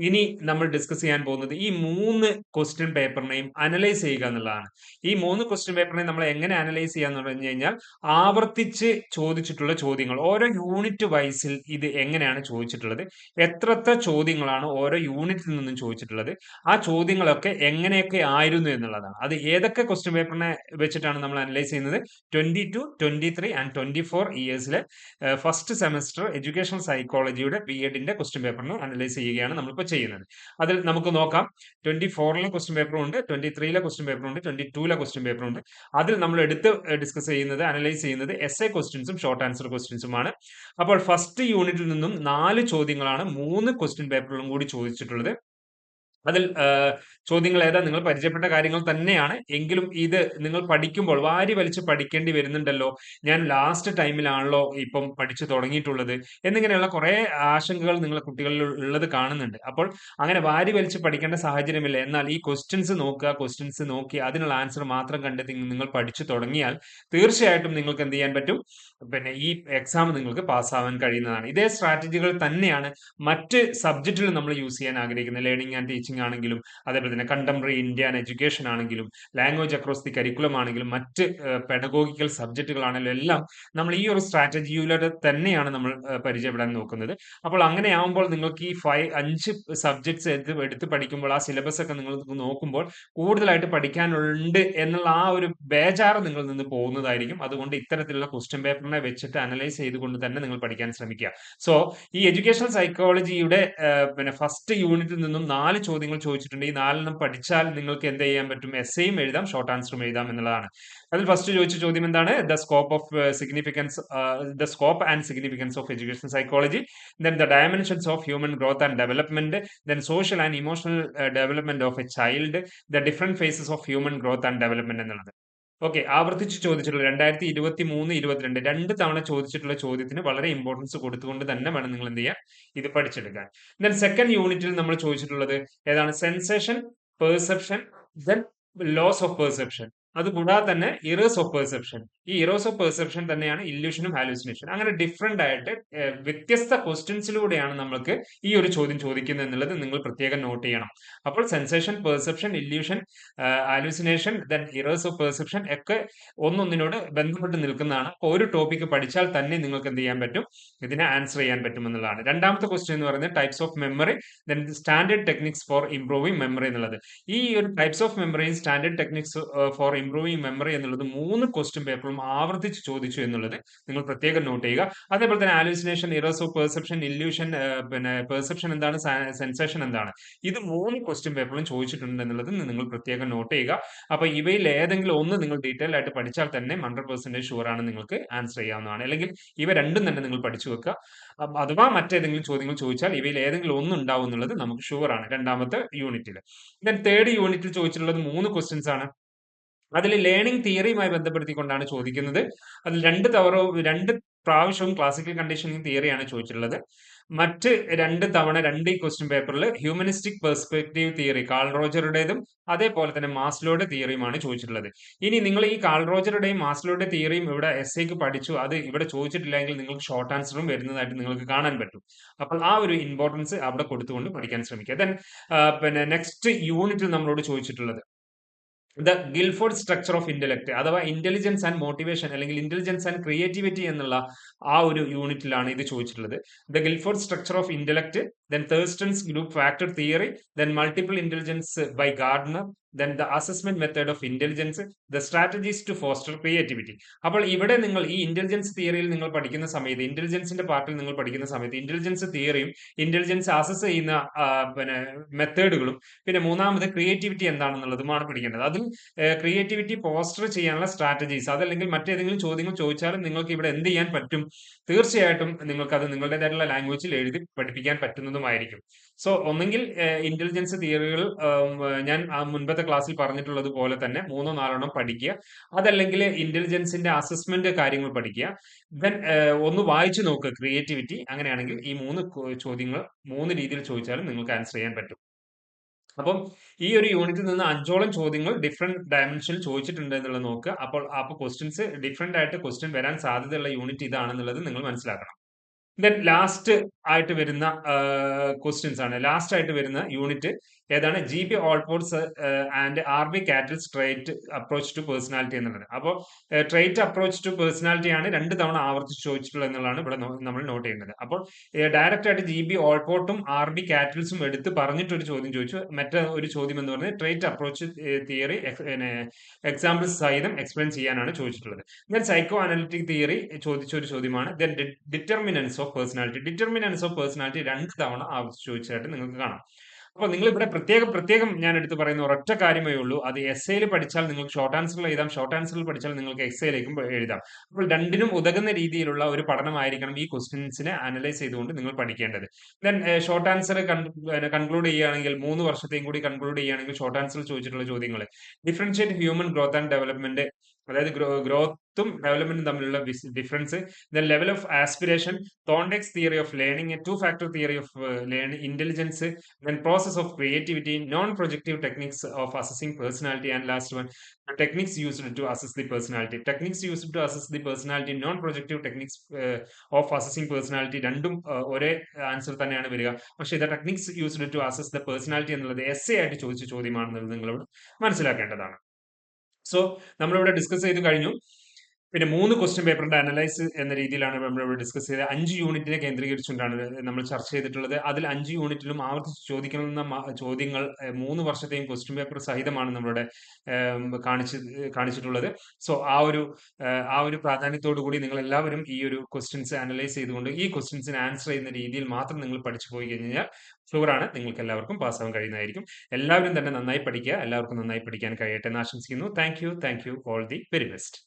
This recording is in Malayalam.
ഇനി നമ്മൾ ഡിസ്കസ് ചെയ്യാൻ പോകുന്നത് ഈ 3 ക്വസ്റ്റ്യൻ പേപ്പറിനെയും അനലൈസ് ചെയ്യുക എന്നുള്ളതാണ്. ഈ 3 ക്വസ്റ്റ്യൻ പേപ്പറിനെ നമ്മൾ എങ്ങനെ അനലൈസ് ചെയ്യാന്ന് പറഞ്ഞു കഴിഞ്ഞാൽ ആവർത്തിച്ച് ചോദിച്ചിട്ടുള്ള ചോദ്യങ്ങൾ ഓരോ യൂണിറ്റ് വൈസിൽ ഇത് എങ്ങനെയാണ് ചോദിച്ചിട്ടുള്ളത്, എത്രത്തെ ചോദ്യങ്ങളാണ് ഓരോ യൂണിറ്റിൽ നിന്നും ചോദിച്ചിട്ടുള്ളത്, ആ ചോദ്യങ്ങളൊക്കെ എങ്ങനെയൊക്കെ ആയിരുന്നു എന്നുള്ളതാണ്. അത് ഏതൊക്കെ ക്വസ്റ്റ്യൻ പേപ്പറിനെ വെച്ചിട്ടാണ് നമ്മൾ അനലൈസ് ചെയ്യുന്നത്? 22, 23 ആൻഡ് 24 ഇയേഴ്സിലെ ഫസ്റ്റ് സെമസ്റ്റർ എഡ്യൂക്കേഷൻ സൈക്കോളജിയുടെ ബി.എഡിന്റെ ക്വസ്റ്റ്യൻ പേപ്പറിനെ അനലൈസ് ചെയ്യുകയാണ് നമ്മളിപ്പോൾ ചെയ്യുന്നത്. അതിൽ നമുക്ക് നോക്കാം. 24ലെ ക്വസ്റ്റ്യൻ പേപ്പറും ഉണ്ട്, 23ലെ ക്വസ്റ്റ്യൻ പേപ്പറും ഉണ്ട്, 22ലെ ക്വസ്റ്റ്യൻ പേപ്പറും ഉണ്ട്. അതിൽ നമ്മൾ എടുത്ത് ഡിസ്കസ് ചെയ്യുന്നത്, അനലൈസ് ചെയ്യുന്നത് എസ് എ ക്വസ്റ്റ്യൻസും ഷോർട്ട് ആൻസർ ക്വസ്റ്റ്യൻസുമാണ്. അപ്പോൾ ഫസ്റ്റ് യൂണിറ്റിൽ നിന്നും 4 ചോദ്യങ്ങളാണ് 3 ക്വസ്റ്റ്യൻ പേപ്പറിലും കൂടി ചോദിച്ചിട്ടുള്ളത്. അതിൽ ചോദ്യങ്ങൾ ഏതാ? നിങ്ങൾ പരിചയപ്പെട്ട കാര്യങ്ങൾ തന്നെയാണ്. എങ്കിലും ഇത് നിങ്ങൾ പഠിക്കുമ്പോൾ വാരി വലിച്ച് പഠിക്കേണ്ടി വരുന്നുണ്ടല്ലോ, ഞാൻ ലാസ്റ്റ് ടൈമിലാണല്ലോ ഇപ്പം പഠിച്ചു തുടങ്ങിയിട്ടുള്ളത് എന്നിങ്ങനെയുള്ള കുറെ ആശങ്കകൾ നിങ്ങളെ കുട്ടികളിൽ ഉള്ളത് കാണുന്നുണ്ട്. അപ്പോൾ അങ്ങനെ വാരി വലിച്ച് പഠിക്കേണ്ട സാഹചര്യമില്ല. എന്നാൽ ഈ ക്വസ്റ്റ്യൻസ് നോക്കുക, ക്വസ്റ്റ്യൻസ് നോക്കി അതിനുള്ള ആൻസർ മാത്രം കണ്ടെത്തി നിങ്ങൾ പഠിച്ചു തുടങ്ങിയാൽ തീർച്ചയായിട്ടും നിങ്ങൾക്ക് എന്ത് ചെയ്യാൻ പറ്റും? പിന്നെ ഈ എക്സാം നിങ്ങൾക്ക് പാസ്സാവാൻ കഴിയുന്നതാണ്. ഇതേ സ്ട്രാറ്റജികൾ തന്നെയാണ് മറ്റ് സബ്ജക്റ്റിൽ നമ്മൾ യൂസ് ചെയ്യാൻ ആഗ്രഹിക്കുന്നത്. ലേണിംഗ് ആൻഡ് ടീച്ചിങ് ആണെങ്കിലും, അതേപോലെ തന്നെ കണ്ടംപററി ഇന്ത്യൻ എഡ്യൂക്കേഷൻ ആണെങ്കിലും, ലാംഗ്വേജ് അക്രോസ് ദി കരിക്കുലം ആണെങ്കിലും, മറ്റ് പെഡഗോഗിക്കൽ സബ്ജക്റ്റുകളാണെങ്കിലും എല്ലാം നമ്മൾ ഈ ഒരു സ്ട്രാറ്റജിയിലൂടെ തന്നെയാണ് നമ്മൾ പരിചയപ്പെടാൻ നോക്കുന്നത്. അപ്പോൾ അങ്ങനെ ആവുമ്പോൾ നിങ്ങൾക്ക് ഈ 5 സബ്ജക്ട്സ് എടുത്ത് പഠിക്കുമ്പോൾ ആ സിലബസ് ഒക്കെ നിങ്ങൾ നോക്കുമ്പോൾ കൂടുതലായിട്ട് പഠിക്കാനുണ്ട് എന്നുള്ള ആ ഒരു ബേജാറ് നിങ്ങളിൽ നിന്ന് പോകുന്നതായിരിക്കും. അതുകൊണ്ട് ഇത്തരത്തിലുള്ള ക്വസ്റ്റ്യൻ പേപ്പറിനെ വെച്ചിട്ട് അനലൈസ് ചെയ്തുകൊണ്ട് തന്നെ നിങ്ങൾ പഠിക്കാൻ ശ്രമിക്കുക. സോ ഈ എഡ്യൂക്കേഷണൽ സൈക്കോളജിയുടെ പിന്നെ ഫസ്റ്റ് യൂണിറ്റിൽ നിന്നും 4 ചോദ്യങ്ങൾ ചോദിച്ചിട്ടുണ്ട്. ഈ 4 പഠിച്ചാൽ നിങ്ങൾക്ക് എന്ത് ചെയ്യാൻ പറ്റും? എസ്സേയും എഴുതാം, ഷോർട്ട് ആൻസറും എഴുതാം എന്നുള്ളതാണ്. അതിൽ ഫസ്റ്റ് ചോദിച്ച ചോദ്യം എന്താണ്? The scope and significance of education psychology, then the dimensions of human growth and development, then social and emotional development of A child, the different faces of human growth and development എന്നുള്ളത്. ഓക്കെ, ആവർത്തിച്ച് ചോദിച്ചിട്ടുള്ള 2023-22 രണ്ട് തവണ ചോദിച്ചിട്ടുള്ള ചോദ്യത്തിന് വളരെ ഇമ്പോർട്ടൻസ് കൊടുത്തുകൊണ്ട് തന്നെ വേണം നിങ്ങൾ എന്ത് ചെയ്യാൻ, ഇത് പഠിച്ചെടുക്കാൻ. ദെൻ സെക്കൻഡ് യൂണിറ്റിൽ നമ്മൾ ചോദിച്ചിട്ടുള്ളത് ഏതാണ്? Sensation, perception, then loss of perception. അതുകൂടാതെ തന്നെ ഇറേഴ്സ് ഓഫ് പെർസെപ്ഷൻ. ഈ ഇറേഴ്സ് ഓഫ് പെർസെപ്ഷൻ തന്നെയാണ് ഇല്യൂഷനും ഹാലൂസിനേഷൻ. അങ്ങനെ ഡിഫറെന്റ് ആയിട്ട് വ്യത്യസ്ത ക്വസ്റ്റ്യൻസിലൂടെയാണ് നമ്മൾക്ക് ഈ ഒരു ചോദ്യം ചോദിക്കുന്നത് എന്നുള്ളത് നിങ്ങൾ പ്രത്യേകം നോട്ട് ചെയ്യണം. അപ്പോൾ sensation, perception, illusion, hallucination, then errors of perception ഒക്കെ ഒന്നൊന്നിനോട് ബന്ധപ്പെട്ട് നിൽക്കുന്നതാണ്. അപ്പോൾ ഒരു ടോപ്പിക് പഠിച്ചാൽ തന്നെ നിങ്ങൾക്ക് എന്ത് ചെയ്യാൻ പറ്റും? ഇതിനെ ആൻസർ ചെയ്യാൻ പറ്റും എന്നുള്ളതാണ്. രണ്ടാമത്തെ ക്വസ്റ്റ്യൻ എന്ന് പറയുന്നത് types of memory, then standard techniques for improving memory എന്നുള്ളത്. ഈ ഒരു ടൈപ്സ് ഓഫ് മെമ്മറിയും standard techniques for improving memory എന്നുള്ളത് 3 ക്വസ്റ്റ്യൻ പേപ്പറും ആവർത്തിച്ച് ചോദിച്ചു എന്നുള്ളത് നിങ്ങൾ പ്രത്യേകം നോട്ട് ചെയ്യുക. അതേപോലെ തന്നെ hallucination, errors of perception, illusion, പിന്നെ പെർസെപ്ഷൻ എന്താണ്, സെൻസേഷൻ എന്താണ്, ഇത് 3 ക്വസ്റ്റ്യൻ പേപ്പറിലും ചോദിച്ചിട്ടുണ്ട് എന്നുള്ളത് നിങ്ങൾ പ്രത്യേകം നോട്ട് ചെയ്യുക. അപ്പൊ ഇവയിൽ ഏതെങ്കിലും ഒന്ന് നിങ്ങൾ ഡീറ്റെയിൽ ആയിട്ട് പഠിച്ചാൽ തന്നെ 100% ഷുവർ ആണ് നിങ്ങൾക്ക് ആൻസർ ചെയ്യാവുന്നതാണ്. അല്ലെങ്കിൽ ഇവ രണ്ടും തന്നെ നിങ്ങൾ പഠിച്ചു വെക്കുക. അഥവാ മറ്റേതെങ്കിലും ചോദ്യങ്ങൾ ചോദിച്ചാൽ ഇവയിൽ ഏതെങ്കിലും ഒന്ന് ഉണ്ടാവും എന്നുള്ളത് നമുക്ക് ഷുവർ ആണ് രണ്ടാമത്തെ യൂണിറ്റിൽ. ദെൻ തേർഡ് യൂണിറ്റിൽ ചോദിച്ചിട്ടുള്ളത് 3 ക്വസ്റ്റ്യൻസ് ആണ്. അതിൽ ലേണിംഗ് തിയറിയുമായി ബന്ധപ്പെടുത്തിക്കൊണ്ടാണ് ചോദിക്കുന്നത്. അതിൽ രണ്ട് പ്രാവശ്യവും ക്ലാസിക്കൽ കണ്ടീഷനിങ് തിയറിയാണ് ചോദിച്ചിട്ടുള്ളത്. മറ്റ് 2 തവണ 2 ക്വസ്റ്റ്യൻ പേപ്പറിൽ ഹ്യൂമനിസ്റ്റിക് പെർസ്പെക്റ്റീവ് തിയറി കാൾ റോജറുടേതും അതേപോലെ തന്നെ മാസ്ലോയുടെ തിയറിയുമാണ് ചോദിച്ചിട്ടുള്ളത്. ഇനി നിങ്ങൾ ഈ കാൾ റോജറുടെയും മാസ്ലോയുടെ തിയറിയും ഇവിടെ എസ്സേക്ക് പഠിച്ചു, അത് ഇവിടെ ചോദിച്ചിട്ടില്ലെങ്കിൽ നിങ്ങൾക്ക് ഷോർട്ട് ആൻസറും വരുന്നതായിട്ട് നിങ്ങൾക്ക് കാണാൻ പറ്റും. അപ്പോൾ ആ ഒരു ഇമ്പോർട്ടൻസ് അവിടെ കൊടുത്തുകൊണ്ട് പഠിക്കാൻ ശ്രമിക്കുക. ദെൻ പിന്നെ നെക്സ്റ്റ് യൂണിറ്റിൽ നമ്മളോട് ചോദിച്ചിട്ടുള്ളത് the Guilford structure of intellect അഥവാ ഇന്റലിജൻസ് ആൻഡ് മോട്ടിവേഷൻ അല്ലെങ്കിൽ ഇന്റലിജൻസ് ആൻഡ് ക്രിയേറ്റിവിറ്റി എന്നുള്ള ആ ഒരു യൂണിറ്റിലാണ് ഇത് ചോദിച്ചിട്ടുള്ളത്. The Guilford structure of intellect, then Thurstone's group factor theory, then multiple intelligence by Gardner, then the assessment method of intelligence, the strategies to foster creativity. അപ്പോൾ ഇവിടെ നിങ്ങൾ ഈ ഇന്റലിജൻസ് തിയറിയിൽ നിങ്ങൾ പഠിക്കുന്ന സമയത്ത്, ഇന്റലിജൻസിന്റെ പാർട്ടിൽ നിങ്ങൾ പഠിക്കുന്ന സമയത്ത് ഇന്റലിജൻസ് തിയറിയും ഇന്റലിജൻസ് അസസ് ചെയ്യുന്ന പിന്നെ മെത്തേഡുകളും പിന്നെ മൂന്നാമത് ക്രിയേറ്റിവിറ്റി എന്താണെന്നുള്ളതുമാണ് പഠിക്കേണ്ടത്. അതിൽ ക്രിയേറ്റിവിറ്റി പോസ്റ്റർ ചെയ്യാനുള്ള സ്ട്രാറ്റജീസ്, അതല്ലെങ്കിൽ മറ്റേതെങ്കിലും ചോദ്യങ്ങൾ ചോദിച്ചാലും നിങ്ങൾക്ക് ഇവിടെ എന്ത് ചെയ്യാൻ പറ്റും? തീർച്ചയായിട്ടും നിങ്ങൾക്ക് അത് നിങ്ങളുടേതായിട്ടുള്ള ലാംഗ്വേജിൽ എഴുതി പഠിപ്പിക്കാൻ പറ്റുന്നതുമായിരിക്കും. സോ ഒന്നെങ്കിൽ ഇന്റലിജൻസ് തിയറികൾ ഞാൻ മുൻപത്തെ ക്ലാസ്സിൽ പറഞ്ഞിട്ടുള്ളത് പോലെ തന്നെ 3-4 പഠിക്കുക, അതല്ലെങ്കിൽ ഇന്റലിജൻസിന്റെ അസസ്മെന്റ് കാര്യങ്ങൾ പഠിക്കുക. ദെൻ ഒന്ന് വായിച്ചു നോക്കുക ക്രിയേറ്റിവിറ്റി. അങ്ങനെയാണെങ്കിൽ ഈ 3 ചോദ്യങ്ങൾ 3 രീതിയിൽ ചോദിച്ചാലും നിങ്ങൾക്ക് ആൻസർ ചെയ്യാൻ പറ്റും. അപ്പം ഈ ഒരു യൂണിറ്റിൽ നിന്ന് 5ഓളം ചോദ്യങ്ങൾ ഡിഫറെന്റ് ഡയമെൻഷനിൽ ചോദിച്ചിട്ടുണ്ട് എന്നുള്ളത് നോക്കുക. അപ്പോൾ ക്വസ്റ്റ്യൻസ് ഡിഫറെന്റ് ആയിട്ട് ക്വസ്റ്റ്യൻ വരാൻ സാധ്യതയുള്ള യൂണിറ്റ് ഇതാണെന്നുള്ളത് നിങ്ങൾ മനസ്സിലാക്കണം. ദെൻ ലാസ്റ്റ് ആയിട്ട് വരുന്ന ക്വസ്റ്റ്യൻസ് ആണ്. ലാസ്റ്റ് ആയിട്ട് വരുന്ന യൂണിറ്റ് ഏതാണ്? G B. Allport's and R B. Cattell trait approach to personality എന്നുള്ളത്. അപ്പോൾ ട്രേറ്റ് അപ്രോച്ച് ടു പേഴ്സണാലിറ്റി ആണ് 2 തവണ ആവർത്തിച്ച് ചോദിച്ചിട്ടുള്ളത് എന്നുള്ളതാണ് ഇവിടെ നമ്മൾ നോട്ട് ചെയ്യേണ്ടത്. അപ്പോൾ ഡയറക്റ്റ് ആയിട്ട് ജി.ബി. ഓൾപോർട്ടും ആർ.ബി. കാറ്റൽസും എടുത്ത് പറഞ്ഞിട്ട് ഒരു ചോദ്യം ചോദിച്ചു. മറ്റേ ഒരു ചോദ്യം എന്ന് പറഞ്ഞത് ട്രേറ്റ് അപ്രോച്ച് തിയറി എക്സാമ്പിൾസ് സഹിതം എക്സ്പ്ലെയിൻ ചെയ്യാനാണ് ചോദിച്ചിട്ടുള്ളത്. ദെൻ സൈക്കോ അനലിറ്റിക് തിയറി ചോദിച്ച ഒരു ചോദ്യമാണ്. Then determinants of personality. Determinants of personality 2 തവണ ആവർത്തിച്ച് ചോദിച്ചതായിട്ട് നിങ്ങൾക്ക് കാണാം. അപ്പോൾ നിങ്ങൾ ഇവിടെ പ്രത്യേകം ഞാൻ എടുത്ത് പറയുന്ന ഒരൊറ്റ കാര്യമേ ഉള്ളൂ. അത് എസ്സേയിൽ പഠിച്ചാൽ നിങ്ങൾക്ക് ഷോർട്ട് ആൻസറിൽ എഴുതാം, ഷോർട്ട് ആൻസറിൽ പഠിച്ചാൽ നിങ്ങൾക്ക് എക്സയിലേക്കും എഴുതാം. അപ്പോൾ രണ്ടിനും ഉതകുന്ന രീതിയിലുള്ള ഒരു പഠനമായിരിക്കണം ഈ ക്വസ്റ്റ്യൻസിനെ അനലൈസ് ചെയ്തുകൊണ്ട് നിങ്ങൾ പഠിക്കേണ്ടത്. ദെൻ ഷോർട്ട് ആൻസർ കൺക്ലൂഡ് ചെയ്യുകയാണെങ്കിൽ 3 വർഷത്തെയും കൂടി കൺക്ലൂഡ് ചെയ്യുകയാണെങ്കിൽ ഷോർട്ട് ആൻസറിൽ ചോദിച്ചിട്ടുള്ള ചോദ്യങ്ങൾ differentiate human growth and development, അതായത് ഗ്രോത്തും ഡെവലപ്മെന്റും തമ്മിലുള്ള difference, then level of aspiration, Thorndike's theory of learning, two factor theory of learning, intelligence, then process of creativity, non-projective techniques of assessing personality, and last one, the techniques used to assess the personality. Techniques used to assess the personality, non-projective techniques of assessing personality രണ്ടും ഒരേ ആൻസർ തന്നെയാണ് വരിക. പക്ഷേ ഇത് techniques used to assess the personality എന്നുള്ളത് എസ് എ ആയിട്ട് ചോദിച്ച ചോദ്യമാണെന്നുള്ളത് നിങ്ങളോട് മനസ്സിലാക്കേണ്ടതാണ്. സോ നമ്മളിവിടെ ഡിസ്കസ് ചെയ്ത് കഴിഞ്ഞു. പിന്നെ 3 ക്വസ്റ്റ്യൻ പേപ്പറിന്റെ അനലൈസ് എന്ന രീതിയിലാണ് നമ്മളിവിടെ ഡിസ്കസ് ചെയ്തത്. 5 യൂണിറ്റിനെ കേന്ദ്രീകരിച്ചുകൊണ്ടാണ് നമ്മൾ ചർച്ച ചെയ്തിട്ടുള്ളത്. അതിൽ 5 യൂണിറ്റിലും ആവർത്തിച്ച് ചോദിക്കുന്ന ചോദ്യങ്ങൾ 3 വർഷത്തെയും ക്വസ്റ്റ്യൻ പേപ്പർ സഹിതമാണ് നമ്മളിവിടെ കാണിച്ചിട്ടുള്ളത്. സോ ആ ഒരു പ്രാധാന്യത്തോടു കൂടി നിങ്ങൾ എല്ലാവരും ഈ ഒരു ക്വസ്റ്റ്യൻസ് അനലൈസ് ചെയ്തുകൊണ്ട് ഈ ക്വസ്റ്റ്യൻസിന് ആൻസർ ചെയ്യുന്ന രീതിയിൽ മാത്രം നിങ്ങൾ പഠിച്ചു പോയി കഴിഞ്ഞാൽ ഷുവറാണ് നിങ്ങൾക്ക് എല്ലാവർക്കും പാസ്സാവാൻ കഴിയുന്നതായിരിക്കും. എല്ലാവരും തന്നെ നന്നായി പഠിക്കുക. എല്ലാവർക്കും നന്നായി പഠിക്കാൻ കഴിയട്ടെ എന്ന് ആശംസിക്കുന്നു. Thank you all the very best.